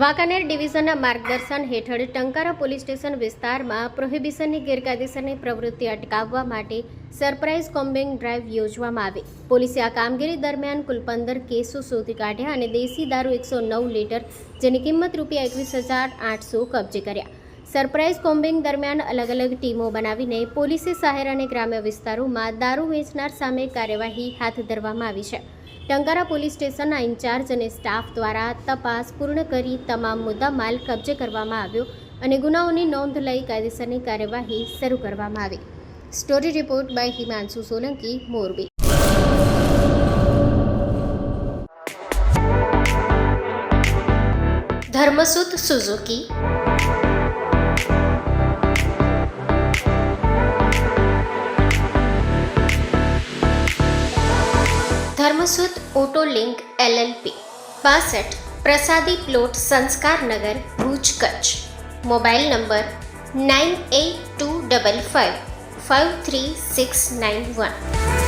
વાંકાનેર ડિવિઝનના માર્ગદર્શન હેઠળ Tankara police station વિસ્તારમાં પ્રોહિબિશનની ગેરકાયદેસરની પ્રવૃત્તિ અટકાવવા માટે સરપ્રાઇઝ કોમ્બિંગ ડ્રાઈવ યોજવામાં આવી. પોલીસે આ કામગીરી દરમિયાન કુલ 15 કેસો શોધી કાઢ્યા અને દેશી દારૂ 109 લીટર જેની કિંમત ₹21,800 કબજે કર્યા. સરપ્રાઇઝ કોમ્બિંગ દરમિયાન અલગ અલગ ટીમો બનાવીને પોલીસે શહેર અને ગ્રામ્ય વિસ્તારોમાં દારૂ વેચનાર સામે કાર્યવાહી હાથ ધરવામાં આવી છે. ટંકારા પોલીસ સ્ટેશનના ઇન્ચાર્જ અને સ્ટાફ દ્વારા તપાસ પૂર્ણ કરી તમામ મુદ્દામાલ કબજે કરવામાં આવ્યો અને ગુનાઓની નોંધ લઈ કાયદેસરની કાર્યવાહી શરૂ કરવામાં આવી. Story report by Himanshu Solanki, Morbi. Dharmasut Suzuki, Dharmasut auto link LLP 62 Prasadi plot, Sanskarnagar, Bhuj, Kutch. Mobile number 9825553691.